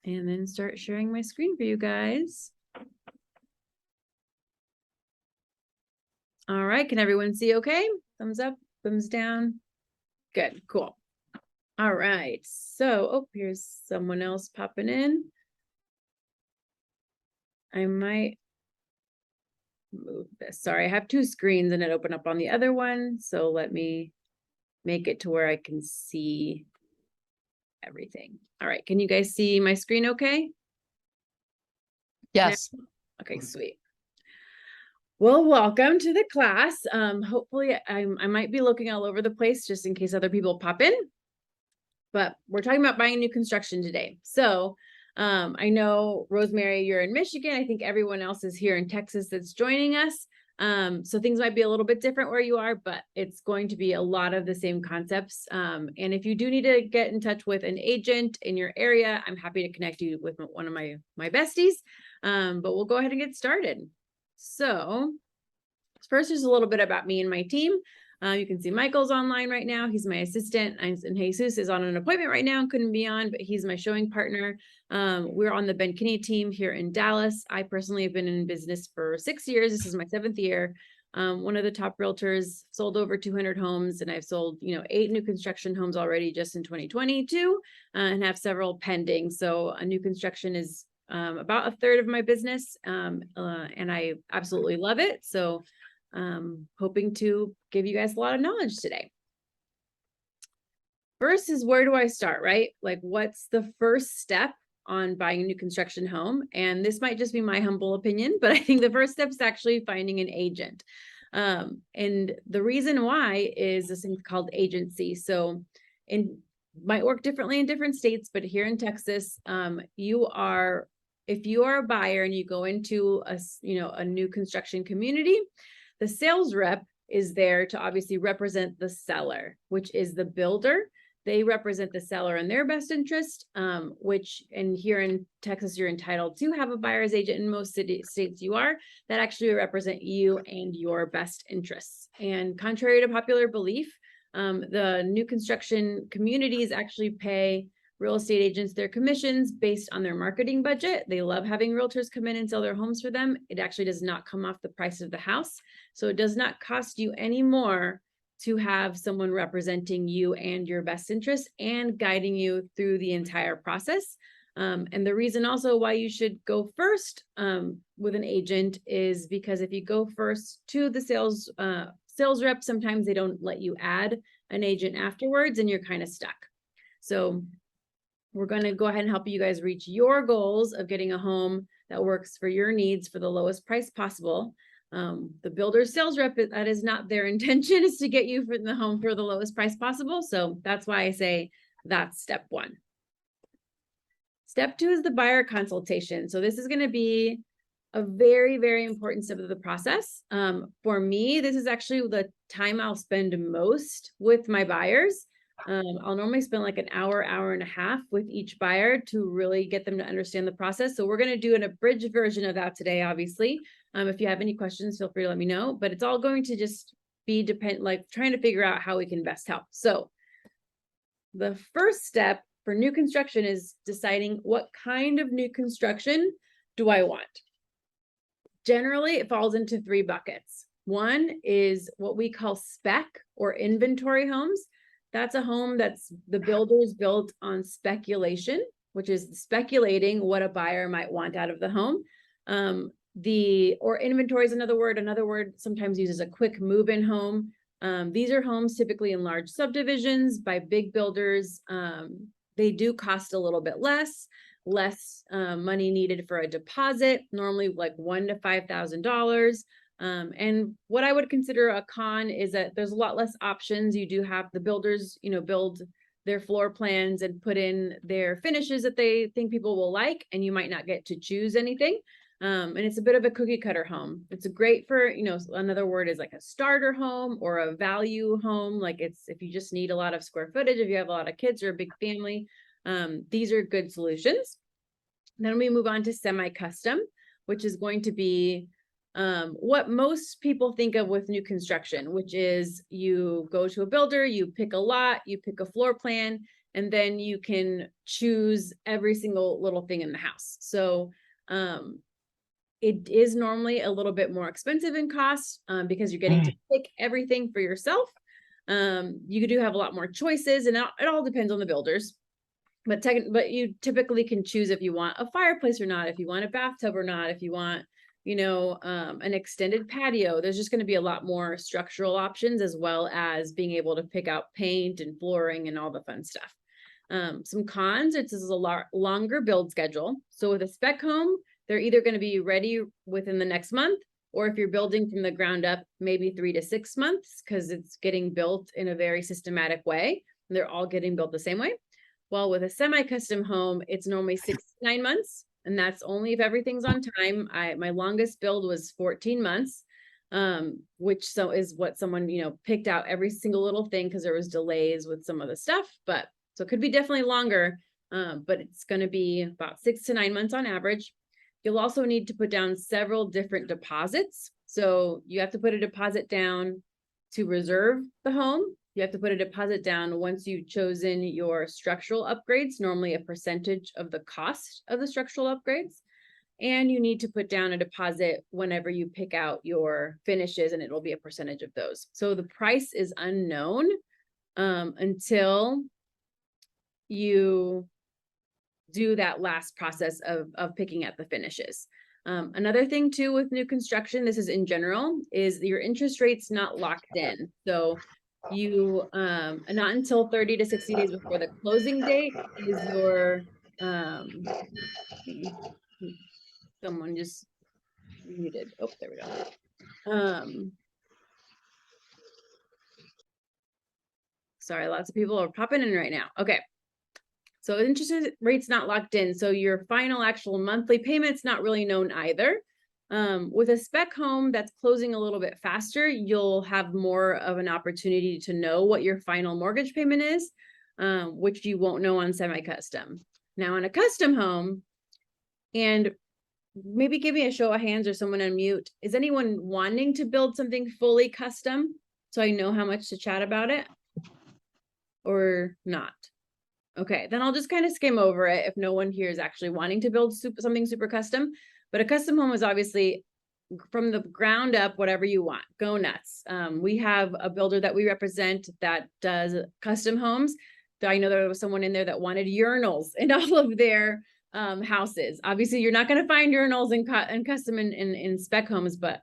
and then start sharing my screen for you guys. All right, can everyone see okay? Thumbs up, thumbs down. Good, cool. All right, so, oh, here's someone else popping in. I might move this. Sorry, I have two screens and it opened up on the other one. So let me make it to where I can see everything. All right, can you guys see my screen okay? Yes. Okay, sweet. Well, welcome to the class. Hopefully I might be looking all over the place just in case other people pop in, but we're talking about buying new construction today. So I know, Rosemary, you're in Michigan. I think everyone else is here in Texas that's joining us. So things might be a little bit different where you are, but it's going to be a lot of the same concepts. And if you do need to get in touch with an agent in your area, I'm happy to connect you with one of my besties. But we'll go ahead and get started. So first, there's a little bit about me and my team. You can see Michael's online right now. He's my assistant, and Jesus is on an appointment right now and couldn't be on, but he's my showing partner. We're on the Ben Kinney team here in Dallas. I personally have been in business for 6 years. This is my 7th year. One of the top realtors, sold over 200 homes, and I've sold 8 new construction homes already just in 2022, and have several pending. So a new construction is about a third of my business, and I absolutely love it. So hoping to give you guys a lot of knowledge today. First is, where do I start, right? Like, what's the first step on buying a new construction home? And this might just be my humble opinion, but I think the first step is actually finding an agent. And the reason why is this thing called agency. So might work differently in different states, but here in Texas, if you are a buyer and you go into a new construction community, the sales rep is there to obviously represent the seller, which is the builder. They represent the seller in their best interest, and here in Texas, you're entitled to have a buyer's agent. In most states you are, that actually represent you and your best interests. And contrary to popular belief, the new construction communities actually pay real estate agents their commissions based on their marketing budget. They love having realtors come in and sell their homes for them. It actually does not come off the price of the house. So it does not cost you any more to have someone representing you and your best interests and guiding you through the entire process. And the reason also why you should go first with an agent is because if you go first to the sales rep, sometimes they don't let you add an agent afterwards and you're kind of stuck. So we're going to go ahead and help you guys reach your goals of getting a home that works for your needs for the lowest price possible. The builder's sales rep, that is not their intention, is to get you for the home for the lowest price possible. So that's why I say that's step 1. Step 2 is the buyer consultation. So this is going to be a very, very important step of the process. For me, this is actually the time I'll spend most with my buyers. I'll normally spend like an hour and a half with each buyer to really get them to understand the process. So we're going to do an abridged version of that today, obviously. If you have any questions, feel free to let me know, but it's all going to just be trying to figure out how we can best help. So the first step for new construction is deciding what kind of new construction do I want. Generally, it falls into 3 buckets. One is what we call spec or inventory homes. That's a home that's the builders built on speculation, which is speculating what a buyer might want out of the home. Or inventory is another word sometimes used as a quick move-in home. These are homes typically in large subdivisions by big builders. They do cost a little bit less money needed for a deposit, normally like $1,000 to $5,000. And what I would consider a con is that there's a lot less options. You do have the builders, build their floor plans and put in their finishes that they think people will like, and you might not get to choose anything. And it's a bit of a cookie cutter home. It's great for, another word is like a starter home or a value home. Like if you just need a lot of square footage, if you have a lot of kids or a big family, these are good solutions. Then we move on to semi-custom, which is going to be what most people think of with new construction, which is you go to a builder, you pick a lot, you pick a floor plan, and then you can choose every single little thing in the house. So it is normally a little bit more expensive in cost because you're getting to pick everything for yourself. You do have a lot more choices, and it all depends on the builders. But you typically can choose if you want a fireplace or not, if you want a bathtub or not, if you want, an extended patio. There's just going to be a lot more structural options, as well as being able to pick out paint and flooring and all the fun stuff. Some cons, it's a longer build schedule. So with a spec home, they're either going to be ready within the next month, or if you're building from the ground up, maybe 3 to 6 months, because it's getting built in a very systematic way. And they're all getting built the same way. Well, with a semi-custom home, it's normally 6 to 9 months, and that's only if everything's on time. My longest build was 14 months, which is what someone, picked out every single little thing, because there was delays with some of the stuff. But so it could be definitely longer, but it's going to be about 6 to 9 months on average. You'll also need to put down several different deposits. So you have to put a deposit down to reserve the home. You have to put a deposit down once you've chosen your structural upgrades, normally a percentage of the cost of the structural upgrades. And you need to put down a deposit whenever you pick out your finishes, and it will be a percentage of those. So the price is unknown until you do that last process of picking out the finishes. Another thing too with new construction, this is in general, is your interest rate's not locked in. So you not until 30 to 60 days before the closing date is your someone just muted. Oh, there we go. Sorry, lots of people are popping in right now. Okay. So interest rate's not locked in. So your final actual monthly payment's not really known either. With a spec home that's closing a little bit faster, you'll have more of an opportunity to know what your final mortgage payment is, which you won't know on semi-custom. Now on a custom home, and maybe give me a show of hands or someone unmute, is anyone wanting to build something fully custom so I know how much to chat about it or not? Okay, then I'll just kind of skim over it if no one here is actually wanting to build something super custom. But a custom home is obviously from the ground up, whatever you want, go nuts. We have a builder that we represent that does custom homes. I know there was someone in there that wanted urinals in all of their houses. Obviously, you're not going to find urinals in custom in spec homes, but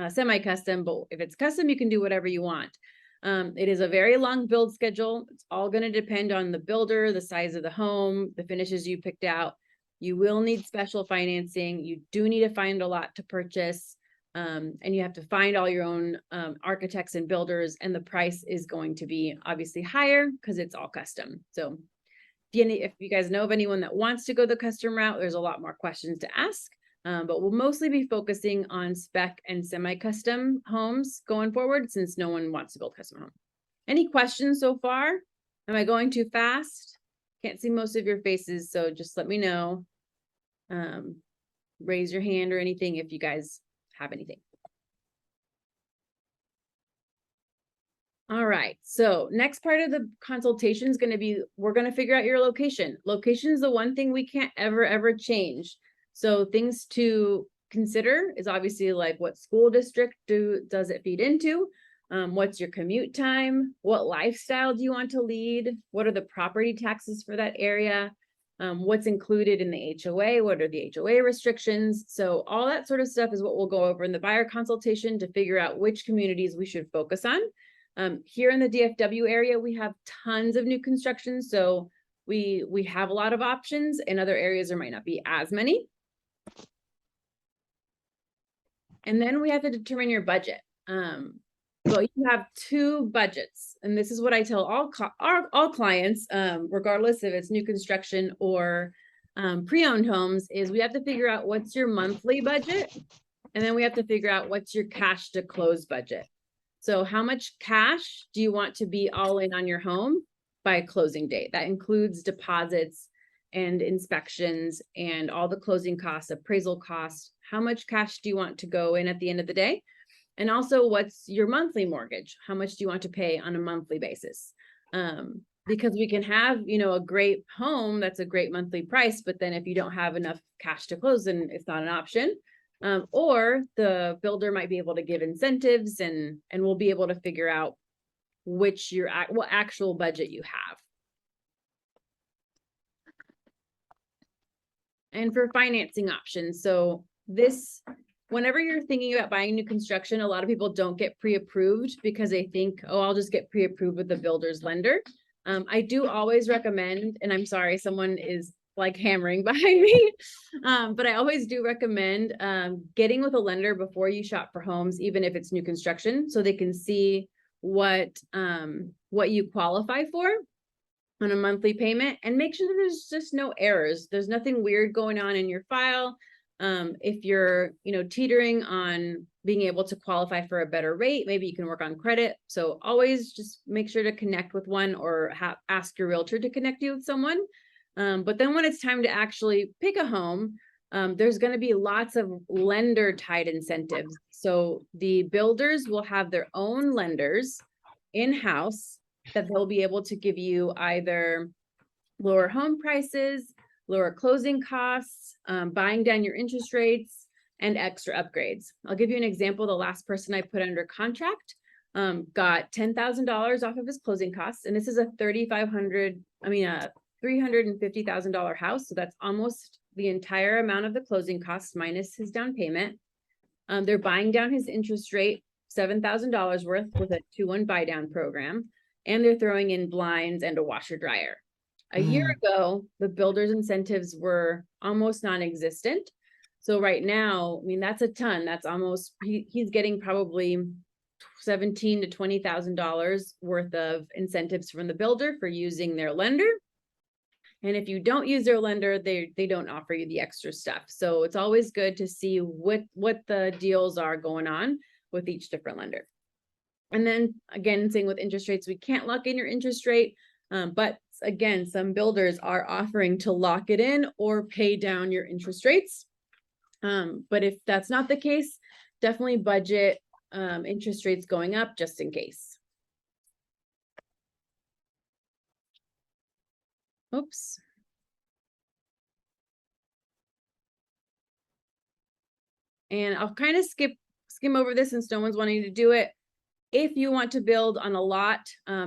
semi-custom. But if it's custom, you can do whatever you want. It is a very long build schedule. It's all going to depend on the builder, the size of the home, the finishes you picked out. You will need special financing. You do need to find a lot to purchase. And you have to find all your own architects and builders, and the price is going to be obviously higher because it's all custom. So if you guys know of anyone that wants to go the custom route, there's a lot more questions to ask. But we'll mostly be focusing on spec and semi-custom homes going forward, since no one wants to build custom home. Any questions so far? Am I going too fast? Can't see most of your faces, so just let me know. Raise your hand or anything if you guys have anything. All right, so next part of the consultation is going to be, we're going to figure out your location. Location is the one thing we can't ever change. So things to consider is obviously like, what school district does it feed into? What's your commute time? What lifestyle do you want to lead? What are the property taxes for that area? What's included in the HOA? What are the HOA restrictions? So all that sort of stuff is what we'll go over in the buyer consultation to figure out which communities we should focus on. Here in the DFW area, we have tons of new construction. So we have a lot of options. In other areas, there might not be as many. And then we have to determine your budget. Well, you have 2 budgets, and this is what I tell all clients, regardless if it's new construction or pre-owned homes, is we have to figure out what's your monthly budget, and then we have to figure out what's your cash to close budget. So how much cash do you want to be all in on your home by closing date? That includes deposits and inspections and all the closing costs, appraisal costs. How much cash do you want to go in at the end of the day? And also, what's your monthly mortgage? How much do you want to pay on a monthly basis? because we can have, a great home that's a great monthly price, but then if you don't have enough cash to close, then it's not an option. Or the builder might be able to give incentives, and we'll be able to figure out what actual budget you have. And for financing options, so whenever you're thinking about buying new construction, a lot of people don't get pre-approved because they think, oh, I'll just get pre-approved with the builder's lender. I do always recommend, and I'm sorry, someone is like hammering behind me, but I always do recommend getting with a lender before you shop for homes, even if it's new construction, so they can see what you qualify for on a monthly payment, and make sure that there's just no errors. There's nothing weird going on in your file. If you're, teetering on being able to qualify for a better rate, maybe you can work on credit. So always just make sure to connect with one, or ask your realtor to connect you with someone. But then when it's time to actually pick a home, there's going to be lots of lender tied incentives. So the builders will have their own lenders in-house that they'll be able to give you either lower home prices, lower closing costs, buying down your interest rates, and extra upgrades. I'll give you an example. The last person I put under contract got $10,000 off of his closing costs. And this is a $350,000 house. So that's almost the entire amount of the closing costs minus his down payment. They're buying down his interest rate, $7,000 worth, with a 2-1 buy down program. And they're throwing in blinds and a washer dryer. A year ago, the builder's incentives were almost non-existent. So right now, that's a ton. That's almost, he's getting probably $17,000 to $20,000 worth of incentives from the builder for using their lender. And if you don't use their lender, they don't offer you the extra stuff. So it's always good to see what the deals are going on with each different lender. And then again, same with interest rates, we can't lock in your interest rate, but again, some builders are offering to lock it in or pay down your interest rates. But if that's not the case, definitely budget interest rates going up just in case. Oops. And I'll kind of skim over this since no one's wanting to do it. If you want to build on a lot,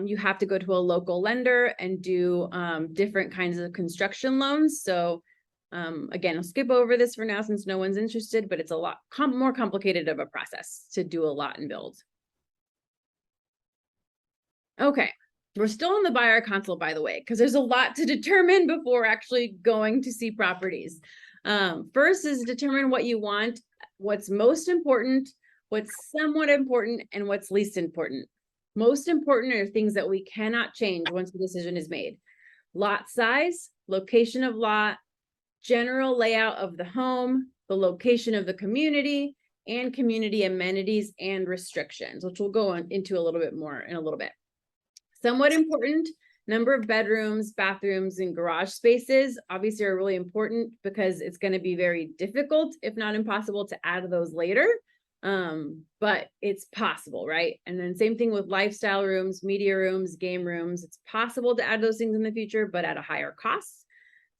you have to go to a local lender and do different kinds of construction loans. So again, I'll skip over this for now since no one's interested, but it's a lot more complicated of a process to do a lot and build. Okay, we're still in the buyer consult, by the way, because there's a lot to determine before actually going to see properties. First is determine what you want, what's most important, what's somewhat important, and what's least important. Most important are things that we cannot change once the decision is made. Lot size, location of lot, general layout of the home, the location of the community, and community amenities and restrictions, which we'll go into a little bit more in a little bit. Somewhat important, number of bedrooms, bathrooms, and garage spaces obviously are really important because it's going to be very difficult, if not impossible, to add those later. But it's possible, right? And then same thing with lifestyle rooms, media rooms, game rooms. It's possible to add those things in the future, but at a higher cost.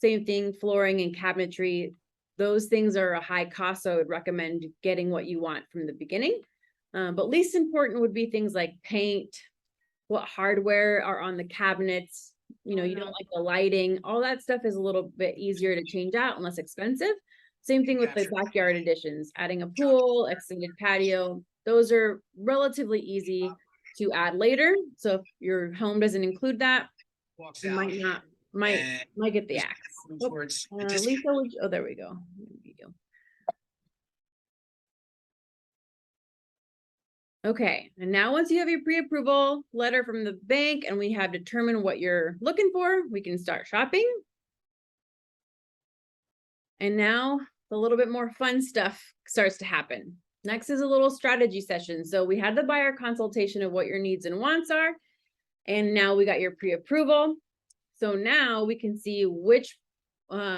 Same thing, flooring and cabinetry. Those things are a high cost, so I would recommend getting what you want from the beginning. But least important would be things like paint, what hardware are on the cabinets. You don't like the lighting. All that stuff is a little bit easier to change out and less expensive. Same thing with the backyard additions, adding a pool, extended patio. Those are relatively easy to add later. So if your home doesn't include that, you might get the axe. Lisa, oh, there we go. Okay, and now once you have your pre-approval letter from the bank and we have determined what you're looking for, we can start shopping. And now a little bit more fun stuff starts to happen. Next is a little strategy session. So we had the buyer consultation of what your needs and wants are, and now we got your pre-approval. So now we can see which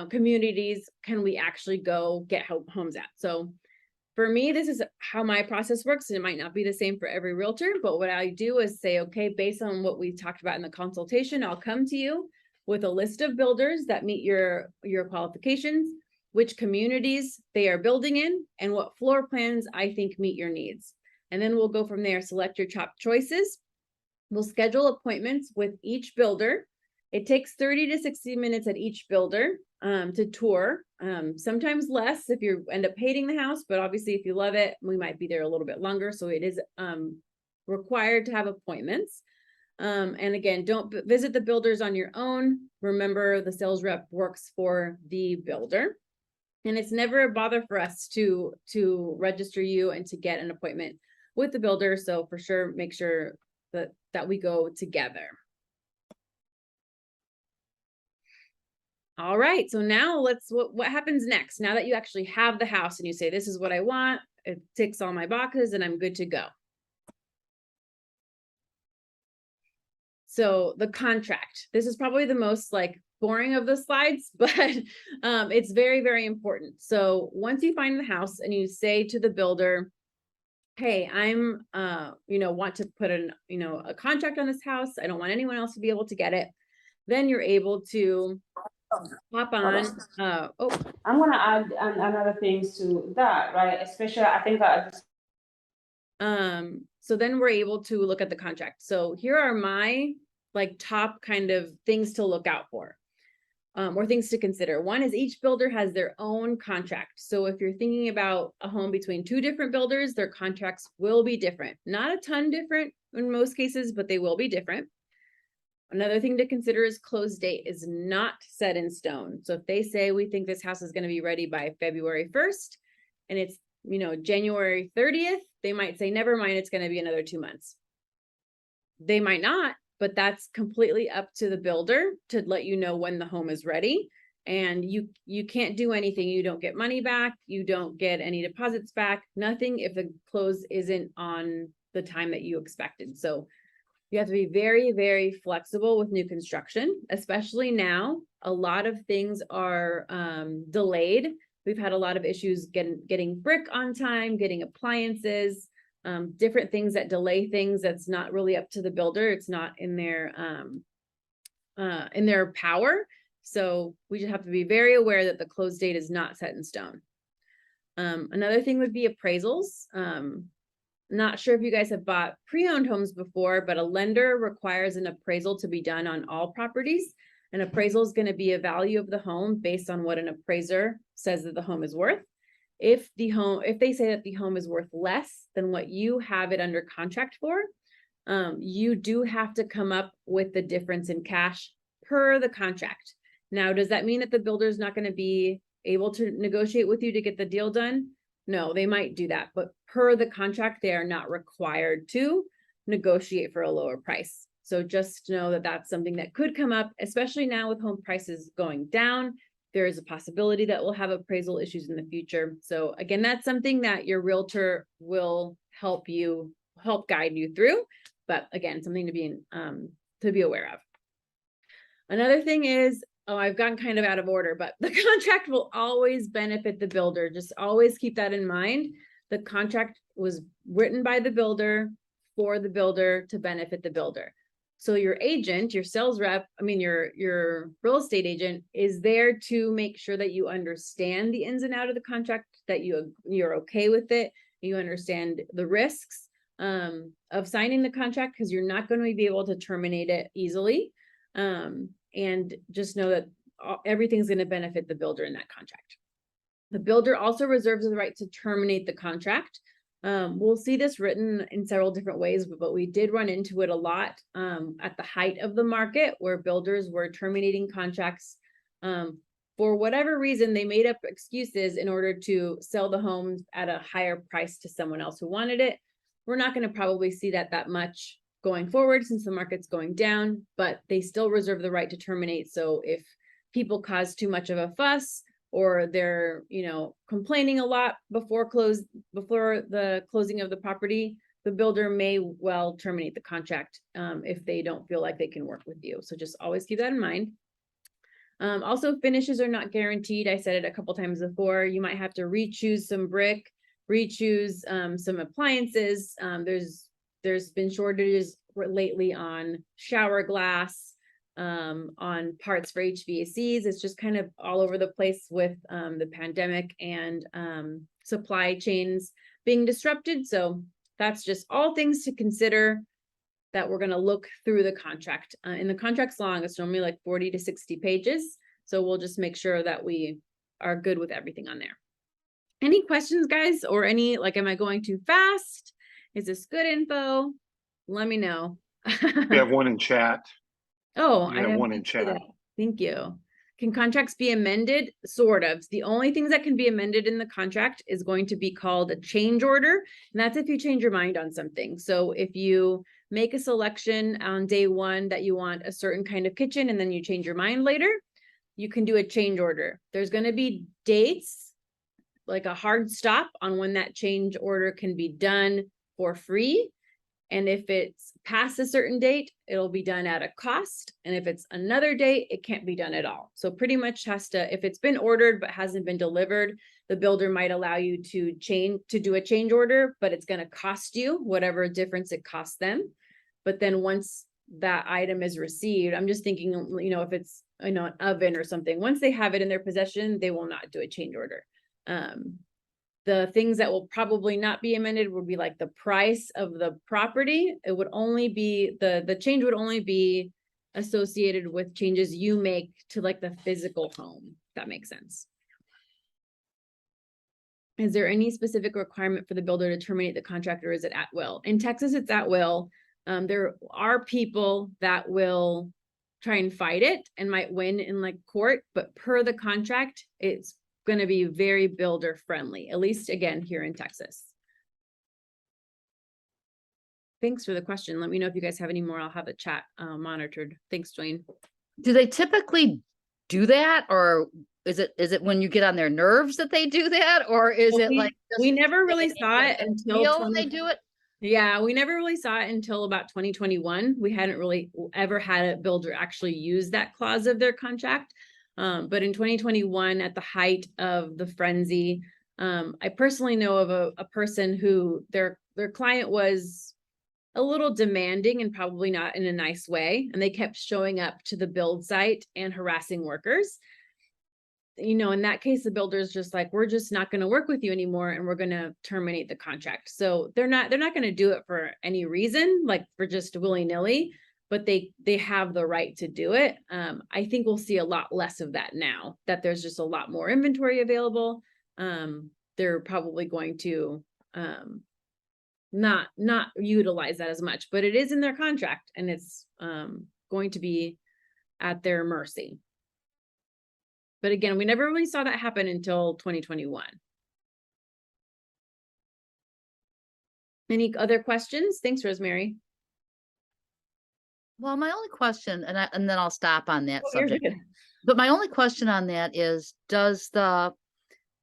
communities can we actually go get homes at. So for me, this is how my process works, and it might not be the same for every realtor, but what I do is say, okay, based on what we talked about in the consultation, I'll come to you with a list of builders that meet your qualifications, which communities they are building in, and what floor plans I think meet your needs. And then we'll go from there, select your top choices. We'll schedule appointments with each builder. It takes 30 to 60 minutes at each builder to tour, sometimes less if you end up hating the house, but obviously if you love it, we might be there a little bit longer. So it is required to have appointments. And again, don't visit the builders on your own. Remember, the sales rep works for the builder. And it's never a bother for us to register you and to get an appointment with the builder. So for sure, make sure that we go together. All right, so now what happens next? Now that you actually have the house and you say, this is what I want, it ticks all my boxes and I'm good to go. So the contract, this is probably the most like boring of the slides, but it's very, very important. So once you find the house and you say to the builder, hey, I'm, want to put a contract on this house. I don't want anyone else to be able to get it. Then you're able to hop on. I'm going to add another things to that, right? Especially, I think so then we're able to look at the contract. So here are my like top kind of things to look out for. Or things to consider. One is each builder has their own contract. So if you're thinking about a home between two different builders, their contracts will be different. Not a ton different in most cases, but they will be different. Another thing to consider is close date is not set in stone. So if they say we think this house is going to be ready by February 1st and it's, January 30th, they might say, never mind, it's going to be another 2 months. They might not, but that's completely up to the builder to let you know when the home is ready. And you can't do anything. You don't get money back. You don't get any deposits back, nothing if the close isn't on the time that you expected. So you have to be very, very flexible with new construction, especially now. A lot of things are delayed. We've had a lot of issues getting brick on time, getting appliances, different things that delay things. That's not really up to the builder. It's not in their power. So we just have to be very aware that the close date is not set in stone. Another thing would be appraisals. Not sure if you guys have bought pre-owned homes before, but a lender requires an appraisal to be done on all properties. An appraisal is going to be a value of the home based on what an appraiser says that the home is worth. If they say that the home is worth less than what you have it under contract for, you do have to come up with the difference in cash per the contract. Now, does that mean that the builder is not going to be able to negotiate with you to get the deal done? No, they might do that, but per the contract, they are not required to negotiate for a lower price. So just know that that's something that could come up, especially now with home prices going down. There is a possibility that we'll have appraisal issues in the future. So again, that's something that your realtor will help guide you through. But again, something to be aware of. Another thing is, I've gotten kind of out of order, but the contract will always benefit the builder. Just always keep that in mind. The contract was written by the builder for the builder to benefit the builder. So your agent, your sales rep, your real estate agent is there to make sure that you understand the ins and outs of the contract, that you're okay with it, you understand the risks of signing the contract, because you're not going to be able to terminate it easily. And just know that everything's going to benefit the builder in that contract. The builder also reserves the right to terminate the contract. We'll see this written in several different ways, but we did run into it a lot at the height of the market, where builders were terminating contracts for whatever reason. They made up excuses in order to sell the homes at a higher price to someone else who wanted it. We're not going to probably see that much going forward since the market's going down, but they still reserve the right to terminate. So if people cause too much of a fuss, or they're, complaining a lot before the closing of the property, the builder may well terminate the contract if they don't feel like they can work with you. So just always keep that in mind. Also, finishes are not guaranteed. I said it a couple times before. You might have to re-choose some brick. re-choose some appliances. There's been shortages lately on shower glass, on parts for HVACs. It's just kind of all over the place with the pandemic and supply chains being disrupted. So that's just all things to consider that we're going to look through the contract. And the contract's long, it's normally like 40 to 60 pages. So we'll just make sure that we are good with everything on there. Any questions, guys? Or any, like, am I going too fast? Is this good info? Let me know. We have one in chat. Oh, You I have one in didn't see chat. that. Thank you. Can contracts be amended? Sort of. The only things that can be amended in the contract is going to be called a change order. And that's if you change your mind on something. So if you make a selection on day one that you want a certain kind of kitchen and then you change your mind later, you can do a change order. There's going to be dates, like a hard stop on when that change order can be done for free. And if it's past a certain date, it'll be done at a cost. And if it's another date, it can't be done at all. So pretty much has to, if it's been ordered but hasn't been delivered, the builder might allow you to do a change order, but it's going to cost you whatever difference it costs them. But then once that item is received, I'm just thinking, you know, if it's, you know, an oven or something, once they have it in their possession, they will not do a change order. The things that will probably not be amended would be like the price of the property. It would only be, the change would only be associated with changes you make to like the physical home, if that makes sense. Is there any specific requirement for the builder to terminate the contract, or is it at will? In Texas, it's at will. There are people that will try and fight it and might win in like court, but per the contract, it's going to be very builder friendly, at least again, here in Texas. Thanks for the question. Let me know if you guys have any more. I'll have the chat monitored. Thanks, Dwayne. Do they typically do that, or is it when you get on their nerves that they do that, or is it like we never really saw it until they do it? Yeah, we never really saw it until about 2021. We hadn't really ever had a builder actually use that clause of their contract. But in 2021, at the height of the frenzy, I personally know of a person who their client was a little demanding and probably not in a nice way. And they kept showing up to the build site and harassing workers. You know, in that case, the builder's just like, we're just not going to work with you anymore, and we're going to terminate the contract. So they're not going to do it for any reason, like for just willy-nilly, but they have the right to do it. I think we'll see a lot less of that now that there's just a lot more inventory available. They're probably going to not utilize that as much, but it is in their contract, and it's going to be at their mercy. But again, we never really saw that happen until 2021. Any other questions? Thanks, Rosemary. Well, my only question, and then I'll stop on that You're subject. good. But my only question on that is, does the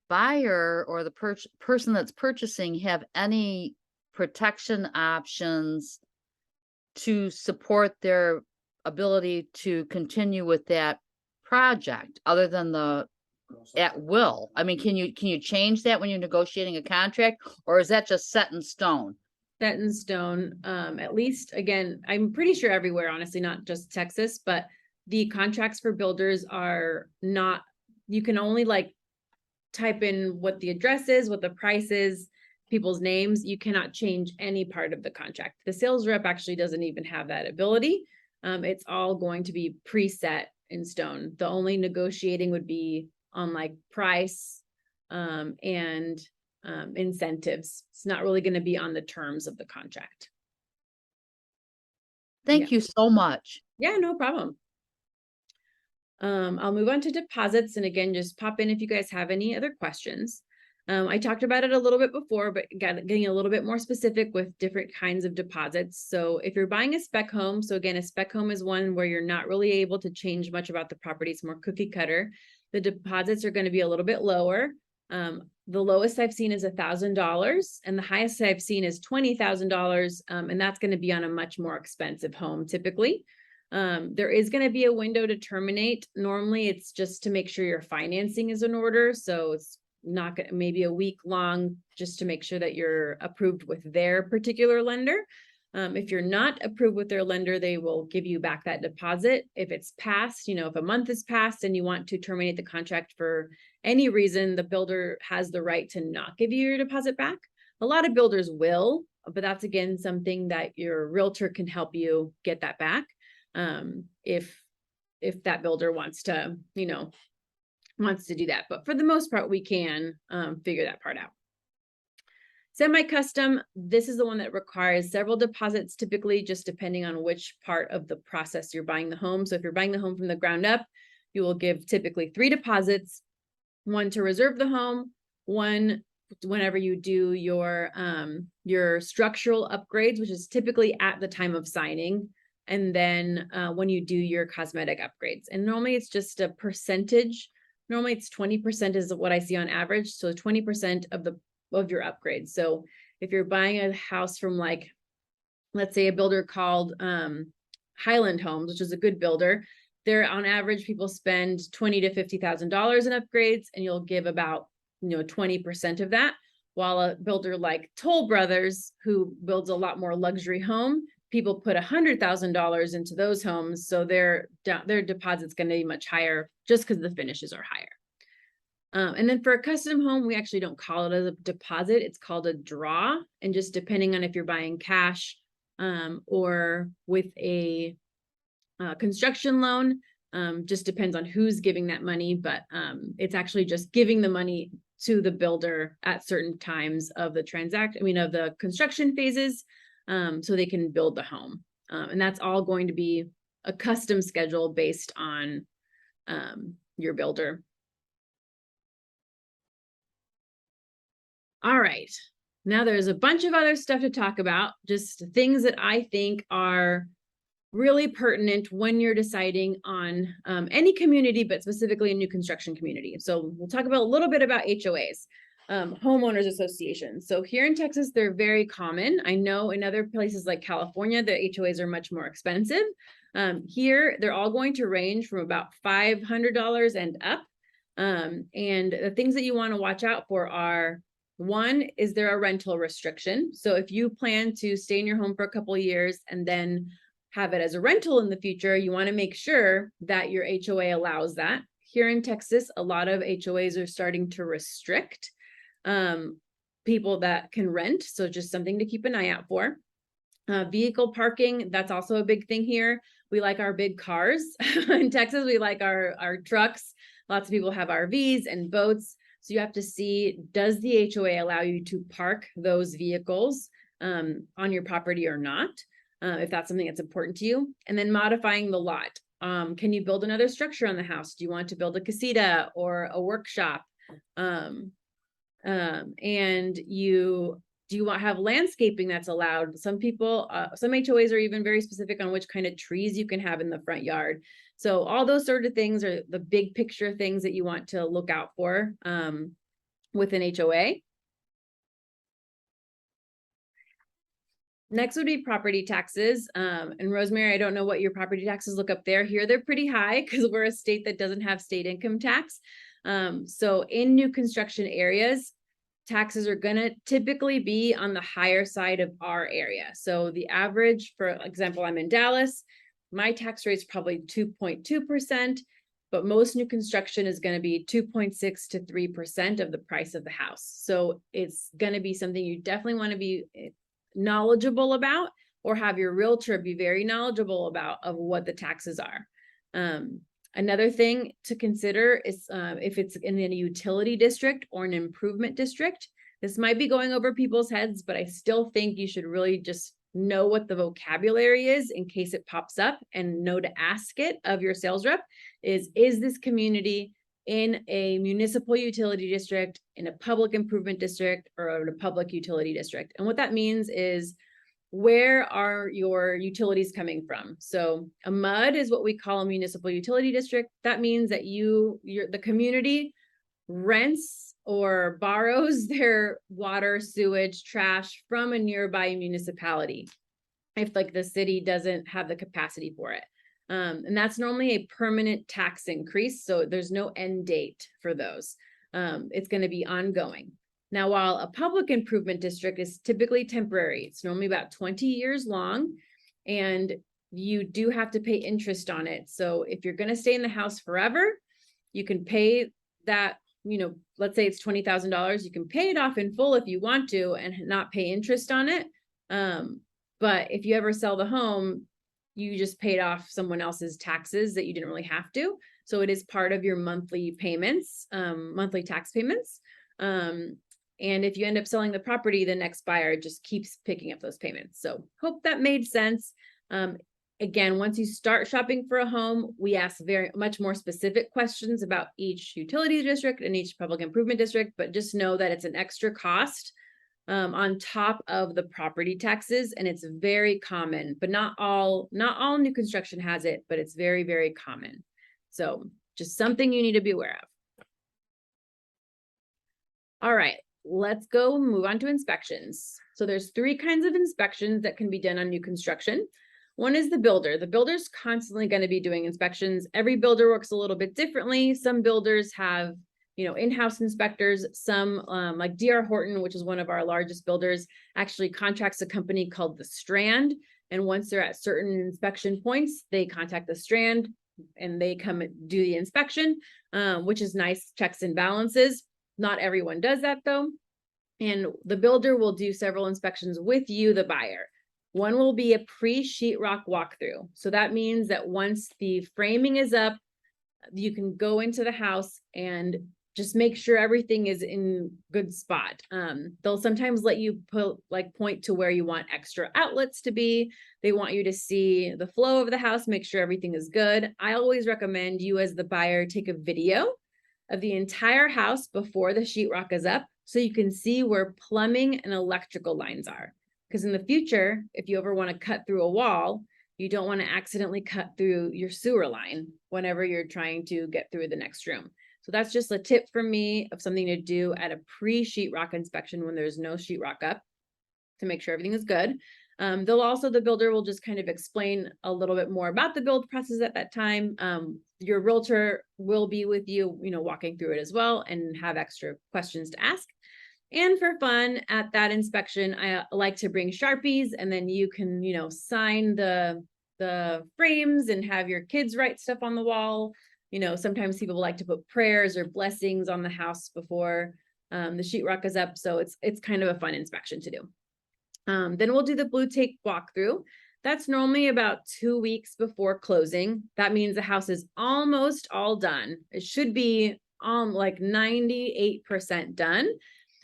buyer or the person that's purchasing have any protection options to support their ability to continue with that project other than the at will? I mean, can you change that when you're negotiating a contract, or is that just set in stone? Set in stone. At least, again, I'm pretty sure everywhere, honestly, not just Texas, but the contracts for builders are not, you can only like type in what the address is, what the price is, people's names. You cannot change any part of the contract. The sales rep actually doesn't even have that ability. It's all going to be preset in stone. The only negotiating would be on like price and incentives. It's not really going to be on the terms of the contract. Thank you so much. Yeah, no problem. I'll move on to deposits. And again, just pop in if you guys have any other questions. I talked about it a little bit before, but getting a little bit more specific with different kinds of deposits. So if you're buying a spec home, so again, a spec home is one where you're not really able to change much about the property. It's more cookie cutter. The deposits are going to be a little bit lower. The lowest I've seen is $1,000, and the highest I've seen is $20,000. And that's going to be on a much more expensive home typically. There is going to be a window to terminate. Normally it's just to make sure your financing is in order. So it's maybe a week long, just to make sure that you're approved with their particular lender. If you're not approved with their lender, they will give you back that deposit. If it's passed, if a month is passed and you want to terminate the contract for any reason, the builder has the right to not give you your deposit back. A lot of builders will, but that's again something that your realtor can help you get that back. If that builder wants to do that. But for the most part, we can figure that part out. Semi-custom, this is the one that requires several deposits, typically just depending on which part of the process you're buying the home. So if you're buying the home from the ground up, you will give typically 3 deposits, 1 to reserve the home, 1 whenever you do your structural upgrades, which is typically at the time of signing, and then when you do your cosmetic upgrades. And normally it's just a percentage. Normally it's 20% is what I see on average. So 20% of your upgrades. So if you're buying a house from let's say a builder called Highland Homes, which is a good builder, they're on average, people spend $20,000 to $50,000 in upgrades, and you'll give about 20% of that. While a builder like Toll Brothers, who builds a lot more luxury home, people put $100,000 into those homes, so their deposit's going to be much higher just because the finishes are higher. And then for a custom home, we actually don't call it a deposit. It's called a draw. And just depending on if you're buying cash or with a construction loan, just depends on who's giving that money. But it's actually just giving the money to the builder at certain times of the of the construction phases, so they can build the home. And that's all going to be a custom schedule based on your builder. All right, now there's a bunch of other stuff to talk about, just things that I think are really pertinent when you're deciding on any community, but specifically a new construction community. So we'll talk about a little bit about HOAs, homeowners associations. So here in Texas, they're very common. I know in other places like California, the HOAs are much more expensive. Here, they're all going to range from about $500 and up. And the things that you want to watch out for are, 1, is there a rental restriction? So if you plan to stay in your home for a couple of years and then have it as a rental in the future, you want to make sure that your HOA allows that. Here in Texas, a lot of HOAs are starting to restrict people that can rent. So just something to keep an eye out for. Vehicle parking, that's also a big thing here. We like our big cars. In Texas, we like our trucks. Lots of people have RVs and boats. So you have to see, does the HOA allow you to park those vehicles on your property or not? If that's something that's important to you. And then modifying the lot. Can you build another structure on the house? Do you want to build a casita or a workshop? And do you want to have landscaping that's allowed? Some people, some HOAs are even very specific on which kind of trees you can have in the front yard. So all those sort of things are the big picture things that you want to look out for with an HOA. Next would be property taxes. And Rosemary, I don't know what your property taxes look up there. Here, they're pretty high because we're a state that doesn't have state income tax. So in new construction areas, taxes are going to typically be on the higher side of our area. So the average, for example, I'm in Dallas, my tax rate is probably 2.2%, but most new construction is going to be 2.6 to 3% of the price of the house. So it's going to be something you definitely want to be knowledgeable about, or have your realtor be very knowledgeable about of what the taxes are. Another thing to consider is if it's in a utility district or an improvement district. This might be going over people's heads, but I still think you should really just know what the vocabulary is in case it pops up, and know to ask it of your sales rep is this community in a municipal utility district, in a public improvement district, or in a public utility district? And what that means is, where are your utilities coming from? So a MUD is what we call a municipal utility district. That means that the community rents or borrows their water, sewage, trash from a nearby municipality if the city doesn't have the capacity for it. And that's normally a permanent tax increase. So there's no end date for those. It's going to be ongoing. Now, while a public improvement district is typically temporary, it's normally about 20 years long, and you do have to pay interest on it. So if you're going to stay in the house forever, you can pay that, let's say it's $20,000, you can pay it off in full if you want to and not pay interest on it. But if you ever sell the home, you just paid off someone else's taxes that you didn't really have to. So it is part of your monthly payments, monthly tax payments. And if you end up selling the property, the next buyer just keeps picking up those payments. So hope that made sense. Again, once you start shopping for a home, we ask very much more specific questions about each utility district and each public improvement district, but just know that it's an extra cost on top of the property taxes, and it's very common, but not all new construction has it, but it's very, very common. So just something you need to be aware of. All right, let's go move on to inspections. So there's 3 kinds of inspections that can be done on new construction. One is the builder. The builder's constantly going to be doing inspections. Every builder works a little bit differently. Some builders have, in-house inspectors. Some, like D.R. Horton, which is one of our largest builders, actually contracts a company called The Strand. And once they're at certain inspection points, they contact The Strand and they come and do the inspection, which is nice, checks and balances. Not everyone does that though. And the builder will do several inspections with you, the buyer. One will be a pre-sheetrock walkthrough. So that means that once the framing is up, you can go into the house and just make sure everything is in good spot. They'll sometimes let you point to where you want extra outlets to be. They want you to see the flow of the house, make sure everything is good. I always recommend you as the buyer take a video of the entire house before the sheetrock is up so you can see where plumbing and electrical lines are. Because in the future, if you ever want to cut through a wall, you don't want to accidentally cut through your sewer line whenever you're trying to get through the next room. So that's just a tip from me of something to do at a pre-sheetrock inspection when there's no sheetrock up to make sure everything is good. The builder will just kind of explain a little bit more about the build process at that time. Your realtor will be with you, walking through it as well and have extra questions to ask. And for fun at that inspection, I like to bring Sharpies, and then you can, sign the frames and have your kids write stuff on the wall. Sometimes people like to put prayers or blessings on the house before the sheetrock is up. So it's kind of a fun inspection to do. Then we'll do the blue tape walkthrough. That's normally about 2 weeks before closing. That means the house is almost all done. It should be like 98% done.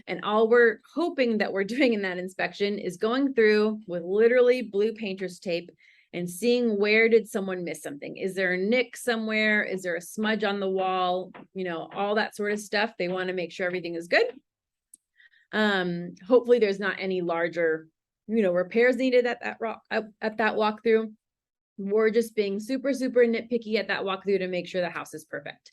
And all we're hoping that we're doing in that inspection is going through with literally blue painter's tape and seeing where did someone miss something. Is there a nick somewhere? Is there a smudge on the wall? All that sort of stuff. They want to make sure everything is good. Hopefully there's not any larger, repairs needed at that walkthrough. We're just being super, super nitpicky at that walkthrough to make sure the house is perfect.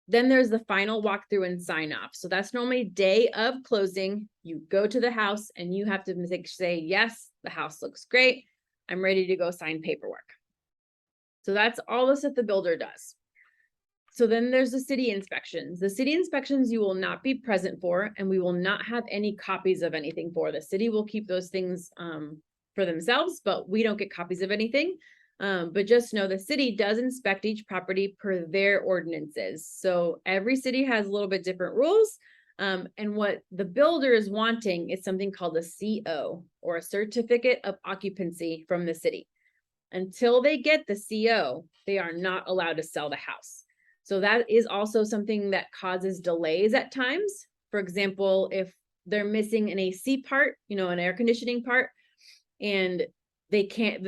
Then there's the final walkthrough and sign off. So that's normally day of closing. You go to the house and you have to say, yes, the house looks great. I'm ready to go sign paperwork. So that's all the stuff the builder does. So then there's the city inspections. The city inspections you will not be present for, and we will not have any copies of anything for. The city will keep those things for themselves, but we don't get copies of anything. But just know the city does inspect each property per their ordinances. So every city has a little bit different rules. And what the builder is wanting is something called a CO, or a certificate of occupancy from the city. Until they get the CO, they are not allowed to sell the house. So that is also something that causes delays at times. For example, if they're missing an AC part, an air conditioning part, and they can't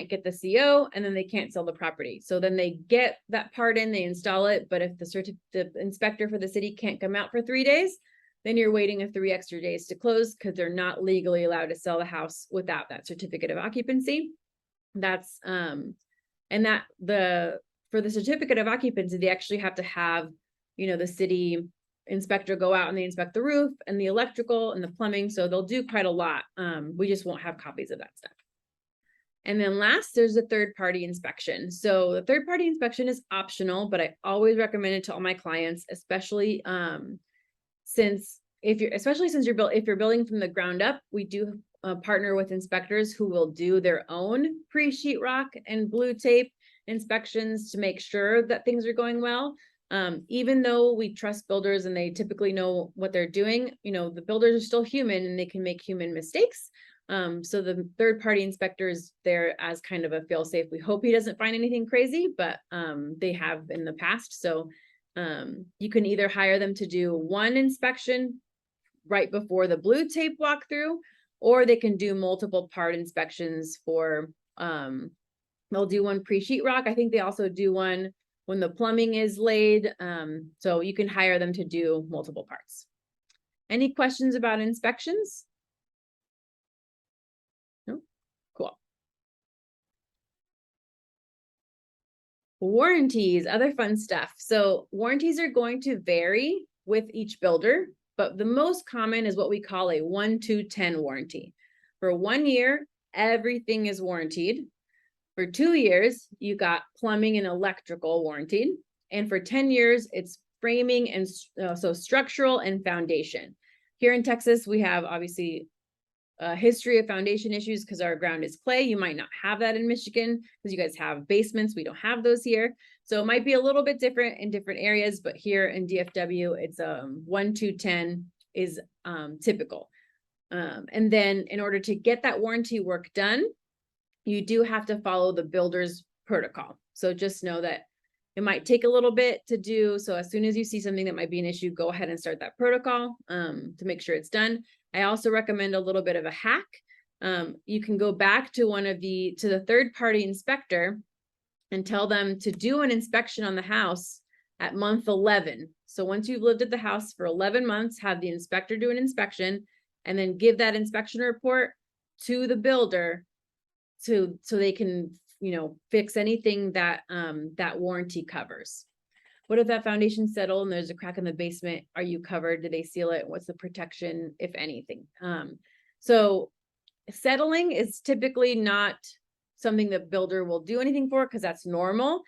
get the CO, and then they can't sell the property. So then they get that part in, they install it. But if the inspector for the city can't come out for 3 days, then you're waiting 3 extra days to close because they're not legally allowed to sell the house without that certificate of occupancy. That's for the certificate of occupancy, they actually have to have, the city inspector go out and they inspect the roof and the electrical and the plumbing. So they'll do quite a lot. We just won't have copies of that stuff. And then last, there's a third-party inspection. So the third-party inspection is optional, but I always recommend it to all my clients, especially since if you're building from the ground up, we do partner with inspectors who will do their own pre-sheetrock and blue tape inspections to make sure that things are going well. Even though we trust builders and they typically know what they're doing, the builders are still human and they can make human mistakes. So the third-party inspector is there as kind of a fail-safe. We hope he doesn't find anything crazy, but they have in the past. So you can either hire them to do one inspection right before the blue tape walkthrough, or they can do multiple part inspections for, they'll do one pre-sheetrock. I think they also do one when the plumbing is laid. So you can hire them to do multiple parts. Any questions about inspections? No? Cool. Warranties, other fun stuff. So warranties are going to vary with each builder, but the most common is what we call a 1-2-10 warranty. For 1 year, everything is warranted. For 2 years, you got plumbing and electrical warranted. And for 10 years, it's framing and so structural and foundation. Here in Texas, we have obviously a history of foundation issues because our ground is clay. You might not have that in Michigan because you guys have basements. We don't have those here. So it might be a little bit different in different areas, but here in DFW, it's 1-2-10 is typical. And then in order to get that warranty work done, you do have to follow the builder's protocol. So just know that it might take a little bit to do. So as soon as you see something that might be an issue, go ahead and start that protocol to make sure it's done. I also recommend a little bit of a hack. You can go back to the third-party inspector and tell them to do an inspection on the house at month 11. So once you've lived at the house for 11 months, have the inspector do an inspection and then give that inspection report to the builder so they can, fix anything that that warranty covers. What if that foundation settled and there's a crack in the basement? Are you covered? Do they seal it? What's the protection, if anything? So settling is typically not something the builder will do anything for because that's normal.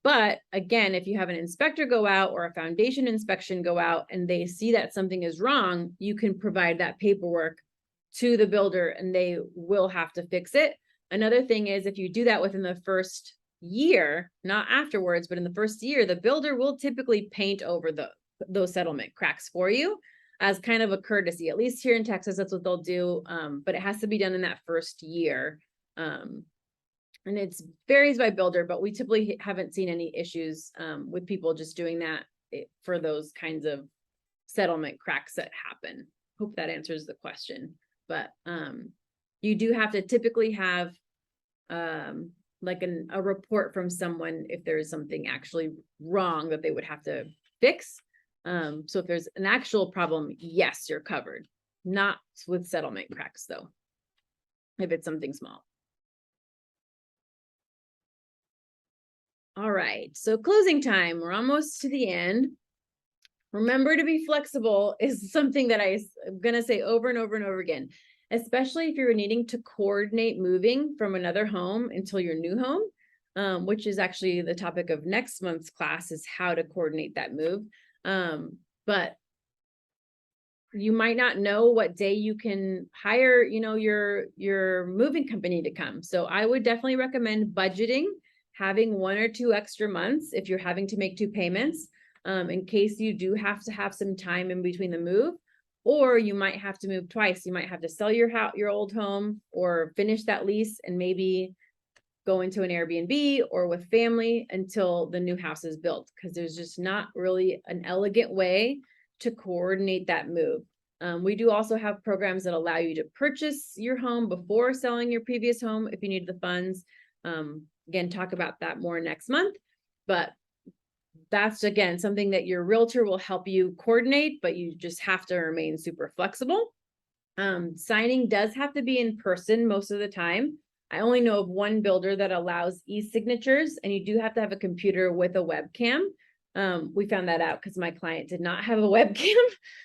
But again, if you have an inspector go out or a foundation inspection go out and they see that something is wrong, you can provide that paperwork to the builder and they will have to fix it. Another thing is if you do that within the first year, not afterwards, but in the first year, the builder will typically paint over those settlement cracks for you as kind of a courtesy. At least here in Texas, that's what they'll do. But it has to be done in that first year. And it varies by builder, but we typically haven't seen any issues with people just doing that for those kinds of settlement cracks that happen. Hope that answers the question. But you do have to typically have like a report from someone if there is something actually wrong that they would have to fix. So if there's an actual problem, yes, you're covered. Not with settlement cracks though, if it's something small. All right, so closing time, we're almost to the end. Remember to be flexible is something that I'm gonna say over and over and over again, especially if you're needing to coordinate moving from another home until your new home, which is actually the topic of next month's class is how to coordinate that move. But you might not know what day you can hire, your moving company to come. So I would definitely recommend budgeting, having 1 or 2 extra months if you're having to make 2 payments, in case you do have to have some time in between the move. Or you might have to move twice. You might have to sell your old home or finish that lease and maybe go into an Airbnb or with family until the new house is built, because there's just not really an elegant way to coordinate that move. We do also have programs that allow you to purchase your home before selling your previous home if you need the funds. Again, talk about that more next month, but that's again something that your realtor will help you coordinate, but you just have to remain super flexible. Signing does have to be in person most of the time. I only know of one builder that allows e-signatures, and you do have to have a computer with a webcam. We found that out because my client did not have a webcam,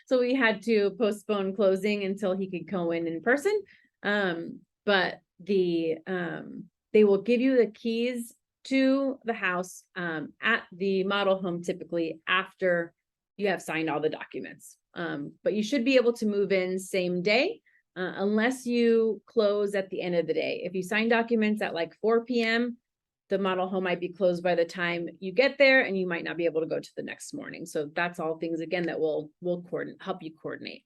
so we had to postpone closing until he could go in person. But they will give you the keys to the house at the model home typically after you have signed all the documents. But you should be able to move in same day unless you close at the end of the day. If you sign documents at like 4 p.m., the model home might be closed by the time you get there, and you might not be able to go to the next morning. So that's all things, again, that will help you coordinate.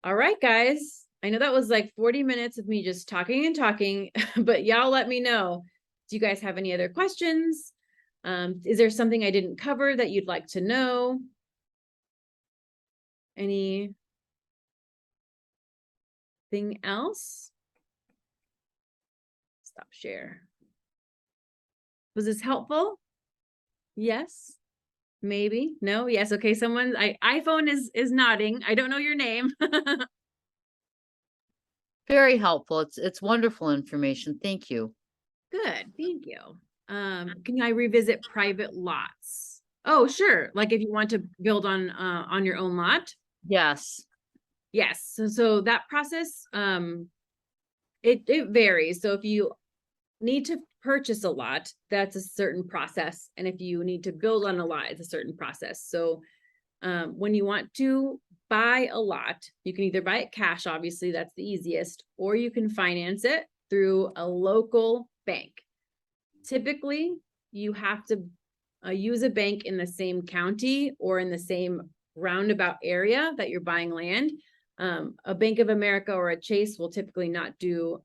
All right, guys. I know that was like 40 minutes of me just talking and talking, but y'all let me know. Do you guys have any other questions? Is there something I didn't cover that you'd like to know? Anything else? Stop share. Was this helpful? Yes. Maybe. No. Yes. Okay. Someone, iPhone is nodding. I don't know your name. Very helpful. It's wonderful information. Thank you. Good. Thank you. Can I revisit private lots? Oh, sure. Like if you want to build on your own lot. Yes. Yes. So that process, it varies. So if you need to purchase a lot, that's a certain process. And if you need to build on a lot, it's a certain process. So when you want to buy a lot, you can either buy it cash, obviously, that's the easiest, or you can finance it through a local bank. Typically, you have to use a bank in the same county or in the same roundabout area that you're buying land. A Bank of America or a Chase will typically not do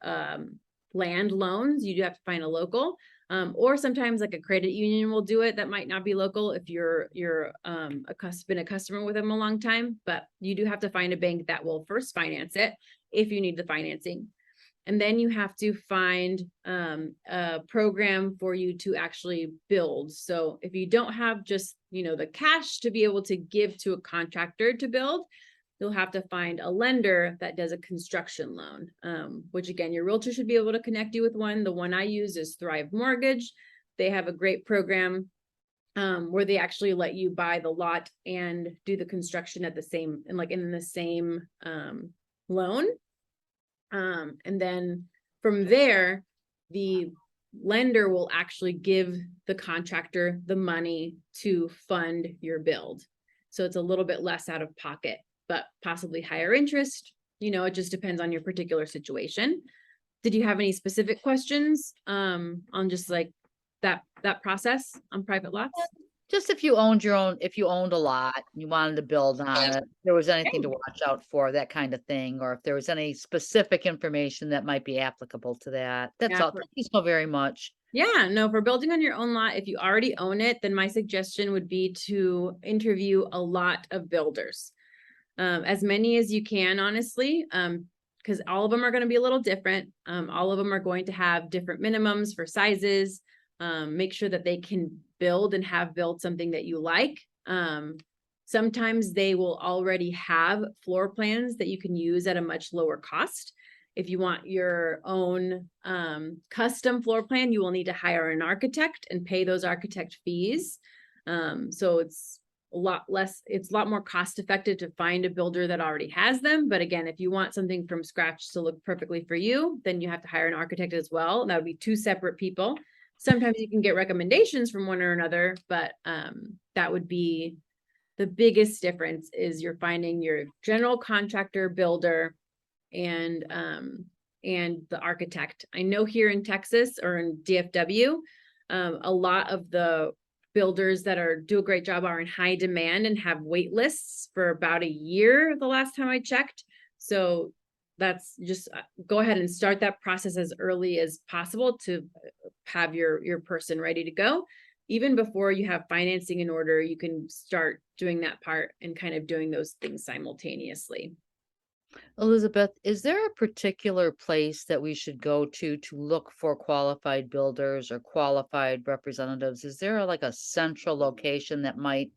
land loans. You do have to find a local, or sometimes like a credit union will do it. That might not be local if you're been a customer with them a long time, but you do have to find a bank that will first finance it if you need the financing. And then you have to find a program for you to actually build. So if you don't have just, the cash to be able to give to a contractor to build, you'll have to find a lender that does a construction loan, which again, your realtor should be able to connect you with one. The one I use is Thrive Mortgage. They have a great program where they actually let you buy the lot and do the construction at the same, and like in the same loan. And then from there, the lender will actually give the contractor the money to fund your build. So it's a little bit less out of pocket, but possibly higher interest. It just depends on your particular situation. Did you have any specific questions on just like that process on private lots? Just if you owned a lot, you wanted to build on it, if there was anything to watch out for, that kind of thing, or if there was any specific information that might be applicable to that. That's all. Thank you so very much. Yeah, no, for building on your own lot, if you already own it, then my suggestion would be to interview a lot of builders. As many as you can, honestly, because all of them are going to be a little different. All of them are going to have different minimums for sizes. Make sure that they can build and have built something that you like. Sometimes they will already have floor plans that you can use at a much lower cost. If you want your own custom floor plan, you will need to hire an architect and pay those architect fees. So it's a lot more cost effective to find a builder that already has them. But again, if you want something from scratch to look perfectly for you, then you have to hire an architect as well. That would be 2 separate people. Sometimes you can get recommendations from one or another, but that would be the biggest difference, is you're finding your general contractor, builder, and the architect. I know here in Texas or in DFW, a lot of the builders that do a great job are in high demand and have wait lists for about a year the last time I checked. So that's just go ahead and start that process as early as possible to have your person ready to go. Even before you have financing in order, you can start doing that part and kind of doing those things simultaneously. Elizabeth, is there a particular place that we should go to look for qualified builders or qualified representatives? Is there like a central location that might,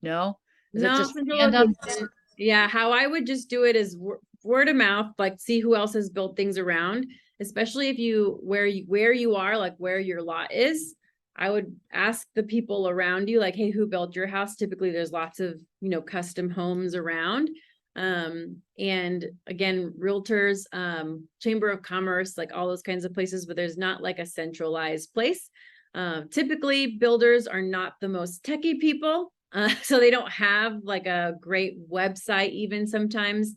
no? Is it No, just central random? location. Yeah, how I would just do it is word of mouth, like see who else has built things around, especially if where you are, like where your lot is. I would ask the people around you, like, hey, who built your house? Typically there's lots of, custom homes around. And again, realtors, Chamber of Commerce, like all those kinds of places, but there's not like a centralized place. Typically builders are not the most techie people. So they don't have like a great website even sometimes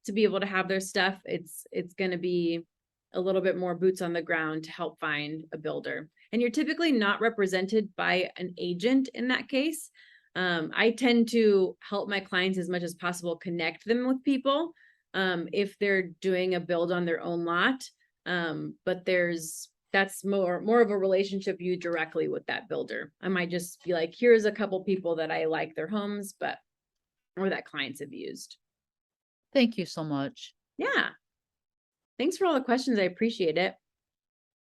to be able to have their stuff. It's going to be a little bit more boots on the ground to help find a builder. And you're typically not represented by an agent in that case. I tend to help my clients as much as possible, connect them with people if they're doing a build on their own lot. But that's more of a relationship you directly with that builder. I might just be like, here's a couple people that I like their homes, or that clients have used. Thank you so much. Yeah. Thanks for all the questions. I appreciate it.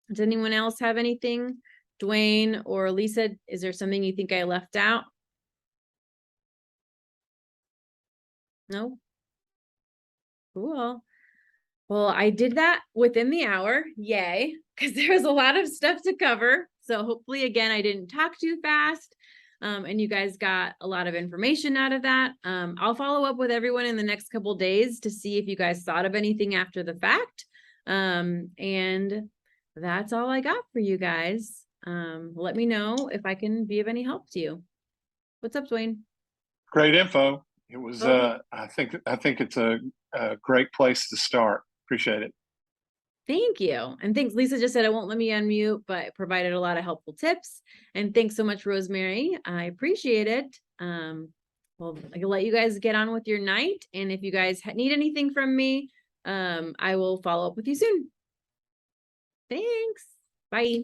Does anyone else have anything? Dwayne or Lisa, is there something you think I left out? No? Cool. Well, I did that within the hour. Yay. Because there was a lot of stuff to cover. So hopefully, again, I didn't talk too fast. And you guys got a lot of information out of that. I'll follow up with everyone in the next couple days to see if you guys thought of anything after the fact. And that's all I got for you guys. Let me know if I can be of any help to you. What's up, Dwayne? Great info. It was, Oh. I think it's a great place to start. Appreciate it. Thank you. And thanks. Lisa just said it won't let me unmute, but provided a lot of helpful tips. And thanks so much, Rosemary. I appreciate it. Well, I can let you guys get on with your night. And if you guys need anything from me, I will follow up with you soon. Thanks. Bye.